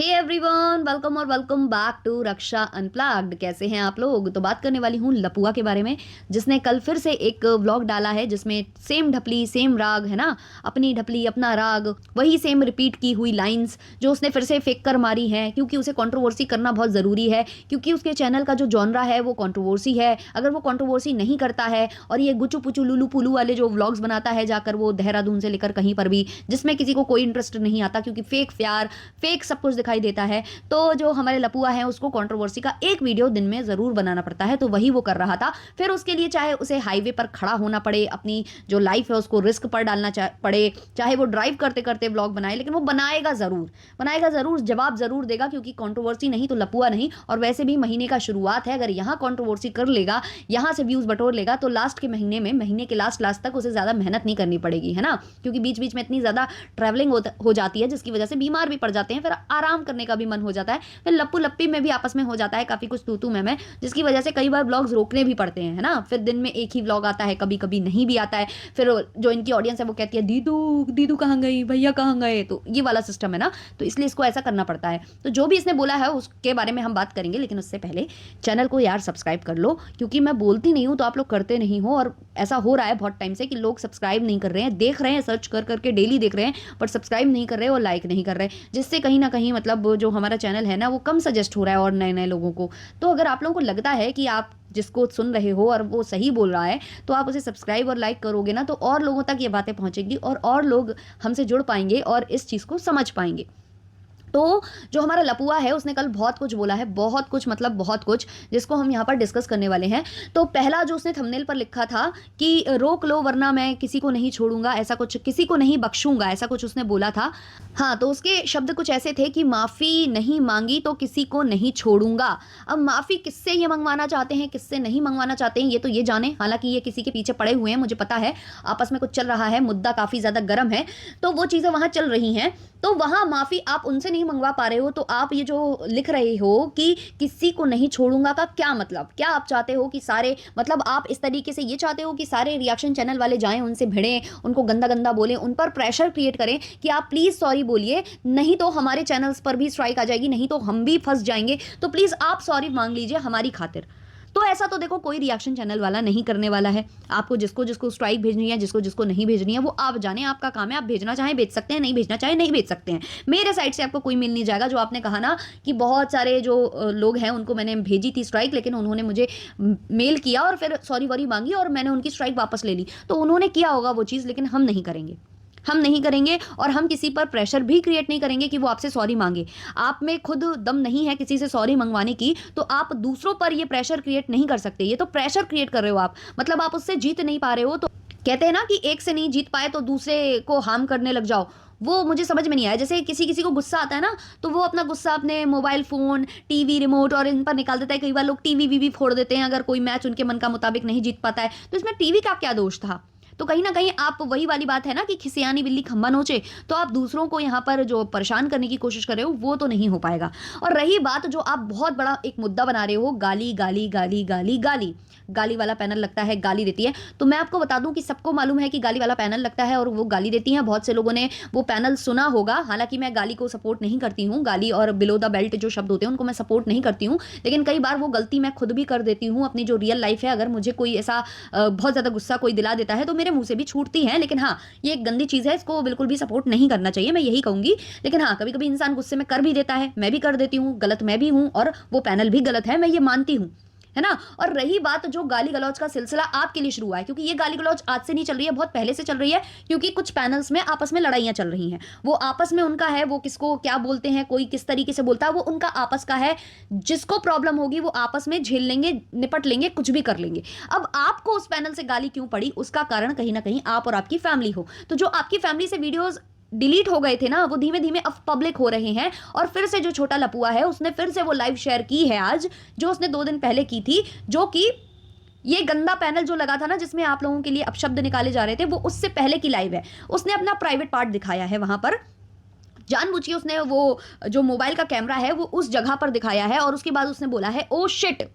हे everyone, welcome और welcome back to Raksha unplugged. कैसे हैं आप लोग? तो बात करने वाली हूँ लपुआ के बारे में, जिसने कल फिर से एक व्लॉग डाला है जिसमें सेम ढपली सेम राग है ना, अपनी ढपली अपना राग, वही सेम रिपीट की हुई लाइंस जो उसने फिर से फेंक कर मारी है, क्योंकि उसे कंट्रोवर्सी करना बहुत ज़रूरी है, क्योंकि उसके चैनल का जो जॉनरा है वो कंट्रोवर्सी है। अगर वो कंट्रोवर्सी नहीं करता है और ये गुचू पुचू लुलू पुलू वाले जो व्लॉग्स बनाता है जाकर वो देहरादून से लेकर कहीं पर भी, जिसमें किसी को कोई इंटरेस्ट नहीं आता क्योंकि फेक प्यार फेक सब कुछ दिखाई देता है, तो जो हमारे लपुआ है उसको कंट्रोवर्सी का एक वीडियो दिन में जरूर बनाना पड़ता है, तो वही वो कर रहा था। फिर उसके लिए चाहे उसे हाईवे पर खड़ा होना पड़े, अपनी जो लाइफ है उसको रिस्क पर डालना पड़े, चाहे वो ड्राइव करते करते व्लॉग बनाए, लेकिन वो बनाएगा जरूर, जवाब जरूर देगा, क्योंकि कंट्रोवर्सी नहीं तो लपुआ नहीं। और वैसे भी महीने का शुरुआत है, अगर यहाँ कंट्रोवर्सी कर लेगा, यहाँ से व्यूज बटोर लेगा, तो लास्ट के महीने के लास्ट तक उसे ज्यादा मेहनत नहीं करनी पड़ेगी, है ना, क्योंकि बीच बीच में इतनी ज्यादा ट्रैवलिंग हो जाती है जिसकी वजह से बीमार भी पड़ जाते हैं, फिर आराम करने का भी मन हो जाता है, फिर लप्पू लप्पी में भी आपस में हो जाता है काफी कुछ तू मैं, जिसकी वजह से कई बार व्लॉग्स रोकने भी पड़ते हैं, है ना। फिर दिन में एक ही व्लॉग आता है, कभी कभी नहीं भी आता है, फिर जो इनकी ऑडियंस है वो कहती है दीदू दीदू कहाँ गई, भैया कहाँ गए, तो ये वाला सिस्टम है ना, तो इसलिए इसको ऐसा करना पड़ता है। तो जो भी इसने बोला है उसके बारे में हम बात करेंगे, लेकिन उससे पहले चैनल को यार सब्सक्राइब कर लो, क्योंकि मैं बोलती नहीं हूँ तो आप लोग करते नहीं हो, और ऐसा हो रहा है बहुत टाइम से कि लोग सब्सक्राइब नहीं कर रहे हैं, देख रहे हैं, सर्च कर करके डेली देख रहे हैं, बट सब्सक्राइब नहीं कर रहे और लाइक नहीं कर रहे, जिससे कहीं ना कहीं मतलब जो हमारा चैनल है ना वो कम सजेस्ट हो रहा है और नए नए लोगों को। तो अगर आप लोगों को लगता है कि आप जिसको सुन रहे हो और वो सही बोल रहा है, तो आप उसे सब्सक्राइब और लाइक करोगे ना, तो और लोगों तक ये बातें पहुंचेंगी और लोग हमसे जुड़ पाएंगे और इस चीज़ को समझ पाएंगे। तो जो हमारा लपुआ है उसने कल बहुत कुछ बोला है, बहुत कुछ मतलब बहुत कुछ, जिसको हम यहाँ पर डिस्कस करने वाले हैं। तो पहला जो उसने थंबनेल पर लिखा था कि रोक लो वरना मैं किसी को नहीं छोड़ूंगा, ऐसा कुछ, किसी को नहीं बख्शूंगा, ऐसा कुछ उसने बोला था। हाँ, तो उसके शब्द कुछ ऐसे थे कि माफ़ी नहीं मांगी तो किसी को नहीं छोड़ूंगा। अब माफ़ी किससे ये मंगवाना चाहते हैं, किससे नहीं मंगवाना चाहते हैं, ये तो ये जाने, हालांकि ये किसी के पीछे पड़े हुए हैं, मुझे पता है आपस में कुछ चल रहा है, मुद्दा काफ़ी ज़्यादा गर्म है, तो वो चीज़ें वहाँ चल रही हैं। तो वहाँ माफ़ी आप उनसे नहीं मंगवा पा रहे हो, तो आप ये जो लिख रहे हो कि किसी को नहीं छोड़ूंगा का क्या मतलब, क्या आप चाहते हो कि सारे, मतलब आप इस तरीके से ये चाहते हो कि सारे रिएक्शन चैनल वाले जाएं, उनसे भिड़ें, उनको गंदा गंदा बोलें, उन पर प्रेशर क्रिएट करें कि आप प्लीज़ सॉरी बोलिए, नहीं तो हमारे चैनल्स पर भी स्ट्राइक आ जाएगी, नहीं तो हम भी फंस जाएंगे, तो प्लीज़ आप सॉरी मांग लीजिए हमारी खातिर। तो ऐसा तो देखो कोई रिएक्शन चैनल वाला नहीं करने वाला है। आपको जिसको जिसको स्ट्राइक भेजनी है, जिसको जिसको नहीं भेजनी है, वो आप जाने, आपका काम है, आप भेजना चाहें भेज सकते हैं, नहीं भेजना चाहे नहीं भेज सकते हैं। मेरे साइड से आपको कोई मिल नहीं जाएगा। जो आपने कहा ना कि बहुत सारे जो लोग हैं उनको मैंने भेजी थी स्ट्राइक, लेकिन उन्होंने मुझे मेल किया और फिर सॉरी वॉरी मांगी और मैंने उनकी स्ट्राइक वापस ले ली, तो उन्होंने किया होगा वो चीज़, लेकिन हम नहीं करेंगे, हम नहीं करेंगे। और हम किसी पर प्रेशर भी क्रिएट नहीं करेंगे कि वो आपसे सॉरी मांगे। आप में खुद दम नहीं है किसी से सॉरी मंगवाने की, तो आप दूसरों पर ये प्रेशर क्रिएट नहीं कर सकते। ये तो प्रेशर क्रिएट कर रहे हो आप, मतलब आप उससे जीत नहीं पा रहे हो। तो कहते हैं ना कि एक से नहीं जीत पाए तो दूसरे को हार्म करने लग जाओ, वो मुझे समझ में नहीं आया। जैसे किसी किसी को गुस्सा आता है ना, तो वो अपना गुस्सा अपने मोबाइल फ़ोन, टीवी रिमोट और इन पर निकाल देता है। कई बार लोग टीवी वीवी फोड़ देते हैं अगर कोई मैच उनके मन का मुताबिक नहीं जीत पाता है, तो इसमें टीवी का क्या दोष था? तो कहीं ना कहीं आप, वही वाली बात है ना कि खिसियानी बिल्ली खम्बा नोचे, तो आप दूसरों को यहाँ पर जो परेशान करने की कोशिश कर रहे हो वो तो नहीं हो पाएगा। और रही बात जो आप बहुत बड़ा एक मुद्दा बना रहे हो, गाली गाली गाली गाली गाली, गाली वाला पैनल लगता है गाली देती है, तो मैं आपको बता दूं कि सबको मालूम है कि गाली वाला पैनल लगता है और वो गाली देती हैं। बहुत से लोगों ने वो पैनल सुना होगा। हालांकि मैं गाली को सपोर्ट नहीं करती हूँ, गाली और बिलो द बेल्ट जो शब्द होते हैं उनको मैं सपोर्ट नहीं करती हूँ, लेकिन कई बार वो गलती मैं खुद भी कर देती हूँ। अपनी जो रियल लाइफ है, अगर मुझे कोई ऐसा बहुत ज़्यादा गुस्सा कोई दिला देता है तो मेरे मुंह से भी छूटती है, लेकिन हाँ ये एक गंदी चीज़ है, इसको बिल्कुल भी सपोर्ट नहीं करना चाहिए, मैं यही कहूँगी। लेकिन हाँ कभी कभी इंसान गुस्से में कर भी देता है, मैं भी कर देती हूँ, गलत मैं भी हूँ और वो पैनल भी गलत है, मैं ये मानती हूँ, है ना। और रही बात जो गाली गलौज का सिलसिला आपके लिए शुरू हुआ है, क्योंकि ये गाली गलौज आज से नहीं चल रही है, बहुत पहले से चल रही है, क्योंकि कुछ पैनल्स में आपस में लड़ाइयां चल रही हैं। वो आपस में उनका है, वो किसको क्या बोलते हैं, कोई किस तरीके से बोलता है, वो उनका आपस का है। जिसको प्रॉब्लम होगी वो आपस में झेल लेंगे, निपट लेंगे, कुछ भी कर लेंगे। अब आपको उस पैनल से गाली क्यों पड़ी, उसका कारण कहीं ना कहीं आप और आपकी फैमिली हो। तो जो आपकी फैमिली से वीडियोज डिलीट हो गए थे ना, वो धीमे धीमे अब पब्लिक हो रहे हैं। और फिर से जो छोटा लपुआ है उसने फिर से वो लाइव शेयर की है आज, जो उसने 2 दिन पहले की थी, जो कि ये गंदा पैनल जो लगा था ना जिसमें आप लोगों के लिए अपशब्द निकाले जा रहे थे, वो उससे पहले की लाइव है। उसने अपना प्राइवेट पार्ट दिखाया है वहां पर, जानबूझ के उसने वो जो मोबाइल का कैमरा है वो उस जगह पर दिखाया है, और उसके बाद उसने बोला है ओ शिट,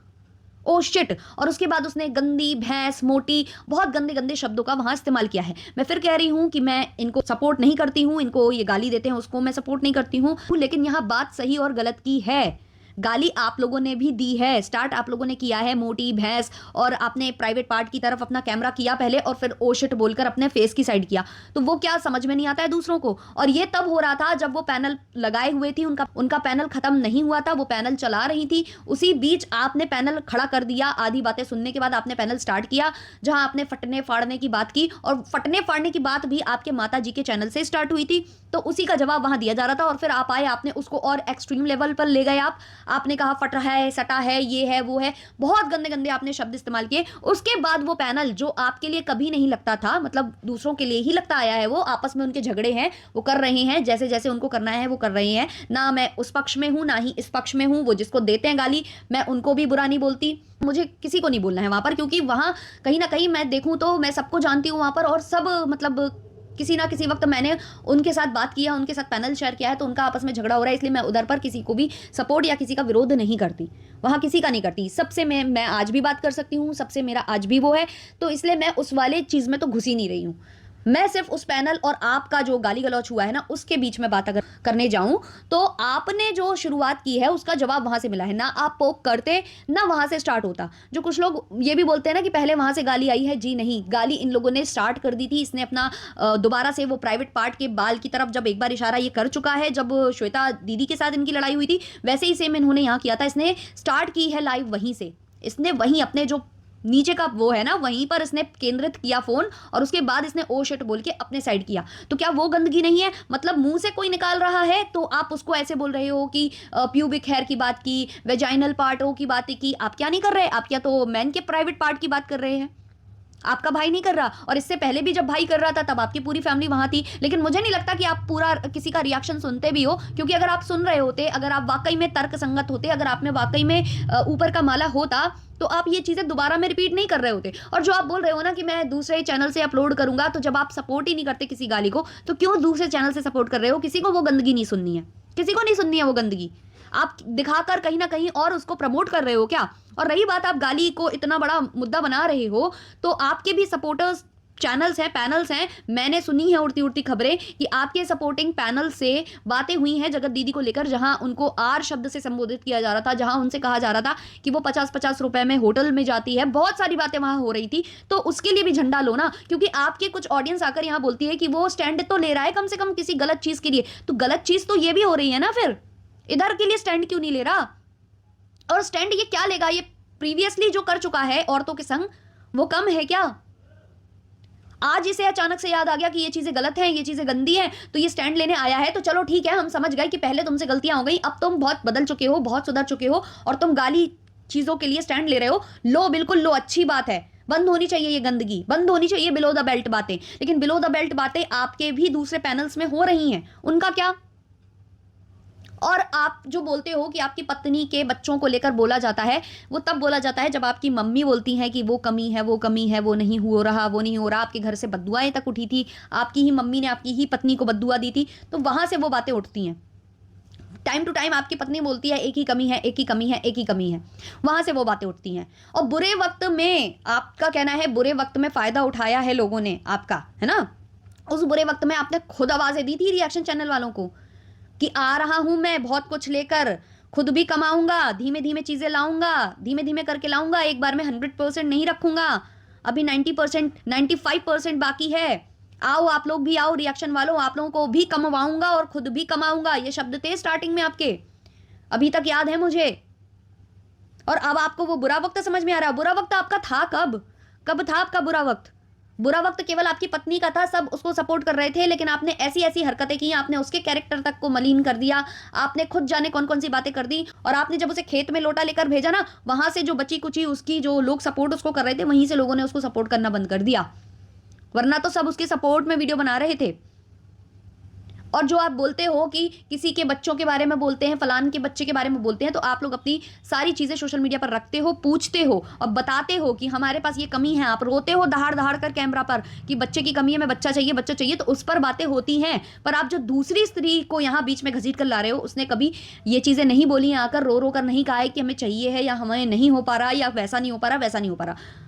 ओ शिट, और उसके बाद उसने गंदी, भैंस, मोटी, बहुत गंदे गंदे शब्दों का वहां इस्तेमाल किया है। मैं फिर कह रही हूं कि मैं इनको सपोर्ट नहीं करती हूं, इनको ये गाली देते हैं उसको मैं सपोर्ट नहीं करती हूं, लेकिन यहां बात सही और गलत की है। गाली आप लोगों ने भी दी है, स्टार्ट आप लोगों ने किया है मोटी भैंस, और आपने प्राइवेट पार्ट की तरफ अपना कैमरा किया पहले और फिर ओ शिट बोलकर अपने फेस की साइड किया। तो वो क्या समझ में नहीं आता है दूसरों को? और ये तब हो रहा था जब वो पैनल लगाए हुए थी, उनका उनका पैनल खत्म नहीं हुआ था, वो पैनल चला रही थी, उसी बीच आपने पैनल खड़ा कर दिया। आधी बातें सुनने के बाद आपने पैनल स्टार्ट किया, जहां आपने फटने फाड़ने की बात की, और फटने फाड़ने की बात भी आपके माता जी के चैनल से स्टार्ट हुई थी, तो उसी का जवाब वहां दिया जा रहा था। और फिर आप आए, आपने उसको और एक्सट्रीम लेवल पर ले गए। आपने कहा फट रहा है, सटा है, ये है, वो है, बहुत गंदे गंदे आपने शब्द इस्तेमाल किए। उसके बाद वो पैनल जो आपके लिए कभी नहीं लगता था, मतलब दूसरों के लिए ही लगता आया है, वो आपस में उनके झगड़े हैं, वो कर रहे हैं जैसे जैसे उनको करना है वो कर रहे हैं। ना मैं उस पक्ष में हूं ना ही इस पक्ष में हूं। वो जिसको देते हैं गाली, मैं उनको भी बुरा नहीं बोलती, मुझे किसी को नहीं बोलना है वहां पर, क्योंकि वहां कहीं ना कहीं मैं देखूं तो मैं सबको जानती हूं वहां पर, और सब मतलब किसी ना किसी वक्त मैंने उनके साथ बात किया, उनके साथ पैनल शेयर किया है, तो उनका आपस में झगड़ा हो रहा है, इसलिए मैं उधर पर किसी को भी सपोर्ट या किसी का विरोध नहीं करती, वहां किसी का नहीं करती। सबसे मैं आज भी बात कर सकती हूँ, सबसे मेरा आज भी वो है, तो इसलिए मैं उस वाले चीज में तो घुसी नहीं रही हूँ। मैं सिर्फ उस पैनल और आपका जो गाली गलौच हुआ है ना, उसके बीच में बात अगर करने जाऊं, तो आपने जो शुरुआत की है उसका जवाब वहां से मिला है। ना आप पोक करते, ना वहां से स्टार्ट होता। जो कुछ लोग ये भी बोलते हैं ना कि पहले वहां से गाली आई है, जी नहीं, गाली इन लोगों ने स्टार्ट कर दी थी। इसने अपना दोबारा से वो प्राइवेट पार्ट के बाल की तरफ जब एक बार इशारा ये कर चुका है, जब श्वेता दीदी के साथ इनकी लड़ाई हुई थी, वैसे ही सेम इन्होंने यहाँ किया था। इसने स्टार्ट की है लाइव वहीं से, इसने वहीं अपने जो नीचे का वो है ना, वहीं पर इसने केंद्रित किया फोन, और उसके बाद इसने ओ शिट बोल के अपने साइड किया। तो क्या वो गंदगी नहीं है? मतलब मुंह से कोई निकाल रहा है तो आप उसको ऐसे बोल रहे हो कि प्यूबिक हेयर की बात की, वेजाइनल पार्टों की बातें की। आप क्या नहीं कर रहे? आप क्या तो मैन के प्राइवेट पार्ट की बात कर रहे हैं? आपका भाई नहीं कर रहा, और इससे पहले भी जब भाई कर रहा था तब आपकी पूरी फैमिली वहां थी। लेकिन मुझे नहीं लगता कि आप पूरा किसी का रिएक्शन सुनते भी हो, क्योंकि अगर आप सुन रहे होते, अगर आप वाकई में तर्क संगत होते, अगर आप में वाकई में ऊपर का माला होता, तो आप ये चीजें दोबारा में रिपीट नहीं कर रहे होते। और जो आप बोल रहे हो ना कि मैं दूसरे चैनल से अपलोड करूंगा, तो जब आप सपोर्ट ही नहीं करते किसी गाली को, तो क्यों दूसरे चैनल से सपोर्ट कर रहे हो? किसी को वो गंदगी नहीं सुननी है, किसी को नहीं सुननी है वो गंदगी। आप दिखाकर कहीं ना कहीं और उसको प्रमोट कर रहे हो क्या? और रही बात, आप गाली को इतना बड़ा मुद्दा बना रहे हो, तो आपके भी सपोर्टर्स चैनल्स हैं, पैनल्स हैं। मैंने सुनी है उड़ती उड़ती खबरें कि आपके सपोर्टिंग पैनल से बातें हुई हैं जगत दीदी को लेकर, जहां उनको आर शब्द से संबोधित किया जा रहा था, जहां उनसे कहा जा रहा था कि वो 50-50 रुपए में होटल में जाती है। बहुत सारी बातें वहां हो रही थी, तो उसके लिए भी झंडा लो ना, क्योंकि आपके कुछ ऑडियंस आकर यहां बोलती है कि वो स्टैंड तो ले रहा है कम से कम किसी गलत चीज के लिए, तो गलत चीज तो ये भी हो रही है ना, फिर इधर के लिए स्टैंड क्यों नहीं ले रहा? और स्टैंड ये क्या लेगा? ये प्रीवियसली जो कर चुका है औरतों के संग, वो कम है क्या? आज इसे अचानक से याद आ गया कि ये चीजें गलत हैं, ये चीजें गंदी हैं, तो ये स्टैंड लेने आया है। तो चलो ठीक है, हम समझ गए कि पहले तुमसे गलतियां हो गई, अब तुम बहुत बदल चुके हो, बहुत सुधर चुके हो, और तुम गाली चीजों के लिए स्टैंड ले रहे हो। लो, बिल्कुल लो, अच्छी बात है, बंद होनी चाहिए ये गंदगी, बंद होनी चाहिए बिलो द बेल्ट बातें। लेकिन बिलो द बेल्ट बातें आपके भी दूसरे पैनल्स में हो रही हैं, उनका क्या? और आप जो बोलते हो कि आपकी पत्नी के बच्चों को लेकर बोला जाता है, वो तब बोला जाता है जब आपकी मम्मी बोलती हैं कि वो कमी है, वो कमी है, वो नहीं हो रहा, वो नहीं हो रहा। आपके घर से बद्दुआएं तक उठी थी, आपकी ही मम्मी ने आपकी ही पत्नी को बद्दुआ दी थी, तो वहां से वो बातें उठती हैं। टाइम टू टाइम आपकी पत्नी बोलती है एक ही कमी है, एक ही कमी है, एक ही कमी है, वहां से वो बातें उठती हैं। और बुरे वक्त में आपका कहना है, बुरे वक्त में फायदा उठाया है लोगों ने आपका, है ना? उस बुरे वक्त में आपने खुद आवाजें दी थी रिएक्शन चैनल वालों को कि आ रहा हूं मैं बहुत कुछ लेकर, खुद भी कमाऊंगा, धीमे धीमे चीजें लाऊंगा, धीमे धीमे करके लाऊंगा, एक बार में 100% नहीं रखूंगा, अभी 90%, 95% बाकी है। आओ, आप लोग भी आओ, रिएक्शन वालों, आप लोगों को भी कमवाऊंगा और खुद भी कमाऊंगा। ये शब्द थे स्टार्टिंग में आपके, अभी तक याद है मुझे। और अब आपको वो बुरा वक्त समझ में आ रहा है। बुरा वक्त आपका था कब? कब था आपका बुरा वक्त? बुरा वक्त केवल आपकी पत्नी का था, सब उसको सपोर्ट कर रहे थे, लेकिन आपने ऐसी ऐसी हरकतें की, आपने उसके कैरेक्टर तक को मलिन कर दिया, आपने खुद जाने कौन कौन सी बातें कर दी। और आपने जब उसे खेत में लोटा लेकर भेजा ना, वहां से जो बची कुची उसकी जो लोग सपोर्ट उसको कर रहे थे, वहीं से लोगों ने उसको सपोर्ट करना बंद कर दिया, वरना तो सब उसके सपोर्ट में वीडियो बना रहे थे। और जो आप बोलते हो कि किसी के बच्चों के बारे में बोलते हैं, फलान के बच्चे के बारे में बोलते हैं, तो आप लोग अपनी सारी चीज़ें सोशल मीडिया पर रखते हो, पूछते हो और बताते हो कि हमारे पास ये कमी है। आप रोते हो दहाड़ दहाड़ कर कैमरा पर कि बच्चे की कमी है, मैं बच्चा चाहिए, बच्चा चाहिए, तो उस पर बातें होती हैं। पर आप जो दूसरी स्त्री को यहाँ बीच में घसीट कर ला रहे हो, उसने कभी ये चीज़ें नहीं बोली हैं, आकर रो रो कर नहीं कहा है कि हमें चाहिए है या हमें नहीं हो पा रहा या वैसा नहीं हो पा रहा, वैसा नहीं हो पा रहा।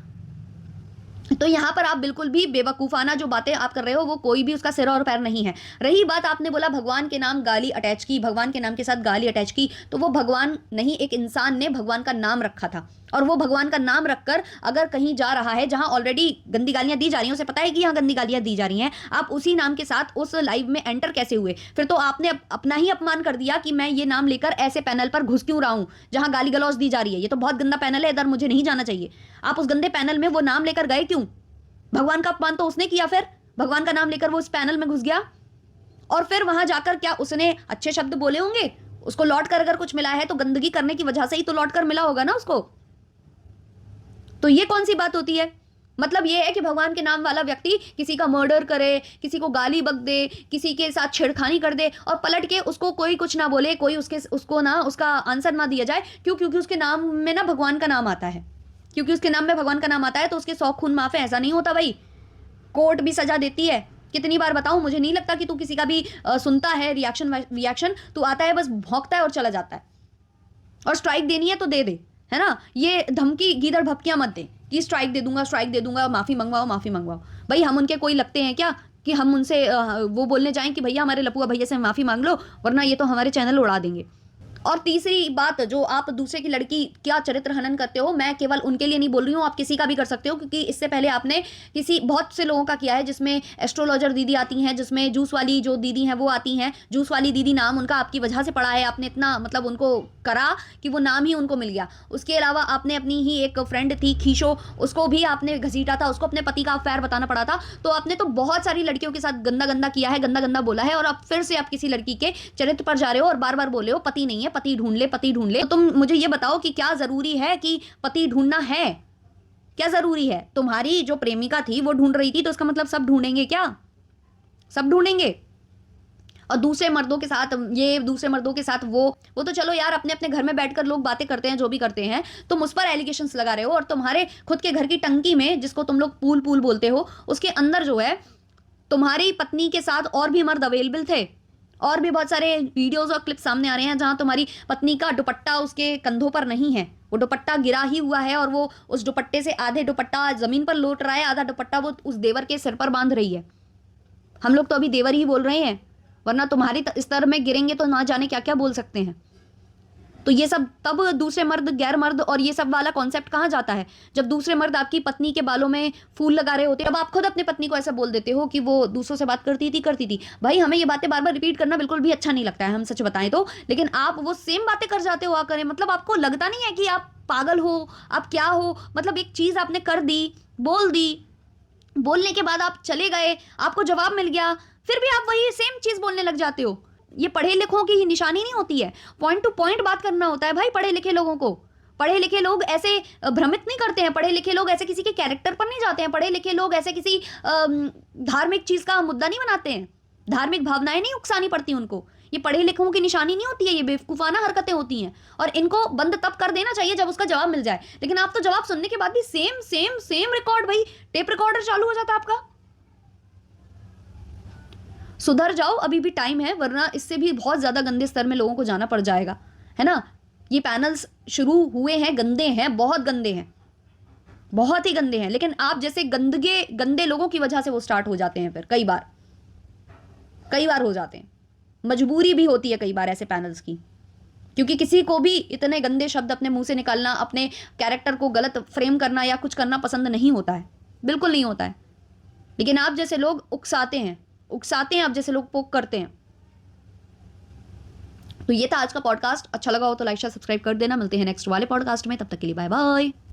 तो यहाँ पर आप बिल्कुल भी बेवकूफ़ाना जो बातें आप कर रहे हो वो कोई भी उसका सिर और पैर नहीं है। रही बात, आपने बोला भगवान के नाम गाली अटैच की, भगवान के नाम के साथ गाली अटैच की, तो वो भगवान नहीं, एक इंसान ने भगवान का नाम रखा था और वो भगवान का नाम रखकर अगर कहीं जा रहा है जहां ऑलरेडी गंदी गालियां दी जा रही हैं, उसे पता है कि यहाँ गंदी गालियां दी जा रही हैं, आप उसी नाम के साथ उस लाइव में एंटर कैसे हुए? फिर तो आपने अपना ही अपमान कर दिया कि मैं ये नाम लेकर ऐसे पैनल पर घुस क्यों रहा हूं जहां गाली गलौज दी जा रही है। ये तो बहुत गंदा पैनल है, इधर मुझे नहीं जाना चाहिए। आप उस गंदे पैनल में वो नाम लेकर गए क्यों? भगवान का अपमान तो उसने किया, फिर भगवान का नाम लेकर वो इस पैनल में घुस गया और फिर वहां जाकर क्या उसने अच्छे शब्द बोले होंगे? उसको लौट कर अगर कुछ मिला है तो गंदगी करने की वजह से ही तो लौट कर मिला होगा ना उसको। तो ये कौन सी बात होती है? मतलब ये है कि भगवान के नाम वाला व्यक्ति किसी का मर्डर करे, किसी को गाली बक दे, किसी के साथ छेड़खानी कर दे और पलट के उसको कोई कुछ ना बोले, कोई उसको ना उसका आंसर ना दिया जाए। क्यों? क्योंकि उसके नाम में ना भगवान का नाम आता है, क्योंकि उसके नाम में भगवान का नाम आता है तो उसके 100 खून माफ है, ऐसा नहीं होता भाई। कोर्ट भी सजा देती है। कितनी बार बताऊं, मुझे नहीं लगता कि तू किसी का भी सुनता है रिएक्शन। तू आता है, बस भौंकता है और चला जाता है। और स्ट्राइक देनी है तो दे दे, है ना? ये धमकी गीदड़ भपकियां मत दे कि स्ट्राइक दे दूंगा, माफी मंगवाओ, माफी मंगवाओ। भाई हम उनके कोई लगते हैं क्या कि हम उनसे वो बोलने जाएं कि भैया हमारे लपुआ भैया से माफी मांग लो, वरना ये तो हमारे चैनल उड़ा देंगे। और तीसरी बात, जो आप दूसरे की लड़की क्या चरित्र हनन करते हो, मैं केवल उनके लिए नहीं बोल रही हूँ, आप किसी का भी कर सकते हो, क्योंकि इससे पहले आपने किसी बहुत से लोगों का किया है, जिसमें एस्ट्रोलॉजर दीदी आती हैं, जिसमें जूस वाली जो दीदी हैं वो आती हैं। जूस वाली दीदी नाम उनका आपकी वजह से पड़ा है, आपने इतना मतलब उनको करा कि वो नाम ही उनको मिल गया। उसके अलावा आपने अपनी ही एक फ्रेंड थी खीशो, उसको भी आपने घसीटा था, उसको अपने पति का अफेयर बताना पड़ा था। तो आपने तो बहुत सारी लड़कियों के साथ गंदा गंदा किया है, गंदा गंदा बोला है, और अब फिर से आप किसी लड़की के चरित्र पर जा रहे हो और बार बार बोल रहे हो पति नहीं है, पति ढूंढ ले, पति ढूंढ ले। तो तुम मुझे ये बताओ कि क्या जरूरी है कि पति ढूंढना है? क्या जरूरी है? तुम्हारी जो प्रेमिका थी वो ढूंढ रही थी, तो उसका मतलब सब ढूंढेंगे क्या? सब ढूंढेंगे? और दूसरे मर्दों के साथ ये, दूसरे मर्दों के साथ वो तो चलो यार, अपने अपने घर में बैठकर लोग बातें करते हैं, जो भी करते हैं। तुम उस पर एलिगेशंस लगा रहे हो और तुम्हारे खुद के घर की टंकी में, जिसको तुम लोग पूल पूल बोलते हो, उसके अंदर जो है तुम्हारी पत्नी के साथ और भी मर्द अवेलेबल थे। और भी बहुत सारे वीडियोस और क्लिप्स सामने आ रहे हैं जहां तुम्हारी पत्नी का दुपट्टा उसके कंधों पर नहीं है, वो दुपट्टा गिरा ही हुआ है और वो उस दुपट्टे से आधे दुपट्टा जमीन पर लौट रहा है, आधा दुपट्टा वो उस देवर के सिर पर बांध रही है। हम लोग तो अभी देवर ही बोल रहे हैं, वरना तुम्हारी स्तर में गिरेंगे तो ना जाने क्या क्या बोल सकते हैं। तो ये सब तब दूसरे मर्द, गैर मर्द और ये सब वाला कॉन्सेप्ट कहाँ जाता है? जब दूसरे मर्द आपकी पत्नी के बालों में फूल लगा रहे होते हैं, अब आप खुद अपनी पत्नी को ऐसा बोल देते हो कि वो दूसरों से बात करती थी। भाई हमें ये बातें बार बार रिपीट करना बिल्कुल भी अच्छा नहीं लगता है, हम सच बताएं तो। लेकिन आप वो सेम बातें कर जाते हो आकर। मतलब आपको लगता नहीं है कि आप पागल हो, आप क्या हो? मतलब एक चीज आपने कर दी, बोल दी, बोलने के बाद आप चले गए, आपको जवाब मिल गया, फिर भी आप वही सेम चीज बोलने लग जाते हो। ये पढ़े लिखों की ही निशानी नहीं होती है। पॉइंट टू पॉइंट बात करना होता है भाई पढ़े लिखे लोगों को। पढ़े लिखे लोग ऐसे भ्रमित नहीं करते हैं, पढ़े लिखे लोग ऐसे किसी के कैरेक्टर पर नहीं जाते हैं, पढ़े लिखे लोग ऐसे किसी धार्मिक चीज का मुद्दा नहीं बनाते हैं, धार्मिक भावनाएं नहीं उकसानी पड़ती उनको। ये पढ़े लिखों की निशानी नहीं होती है, ये बेवकूफाना हरकतें होती हैं और इनको बंद तब कर देना चाहिए जब उसका जवाब मिल जाए। लेकिन आप तो जवाब सुनने के बाद भी सेम सेम सेम रिकॉर्ड, भाई टेप रिकॉर्डर चालू हो जाता है आपका। सुधर जाओ, अभी भी टाइम है, वरना इससे भी बहुत ज्यादा गंदे स्तर में लोगों को जाना पड़ जाएगा, है ना? ये पैनल्स शुरू हुए हैं, गंदे हैं, बहुत गंदे हैं, बहुत ही गंदे हैं। लेकिन आप जैसे गंदे लोगों की वजह से वो स्टार्ट हो जाते हैं, फिर कई बार हो जाते हैं। मजबूरी भी होती है कई बार ऐसे पैनल्स की, क्योंकि किसी को भी इतने गंदे शब्द अपने मुंह से निकालना, अपने कैरेक्टर को गलत फ्रेम करना या कुछ करना पसंद नहीं होता है, बिल्कुल नहीं होता है। लेकिन आप जैसे लोग उकसाते हैं, आप जैसे लोग पोक करते हैं। तो ये था आज का पॉडकास्ट। अच्छा लगा हो तो लाइक शेयर सब्सक्राइब कर देना। मिलते हैं नेक्स्ट वाले पॉडकास्ट में, तब तक के लिए बाय बाय।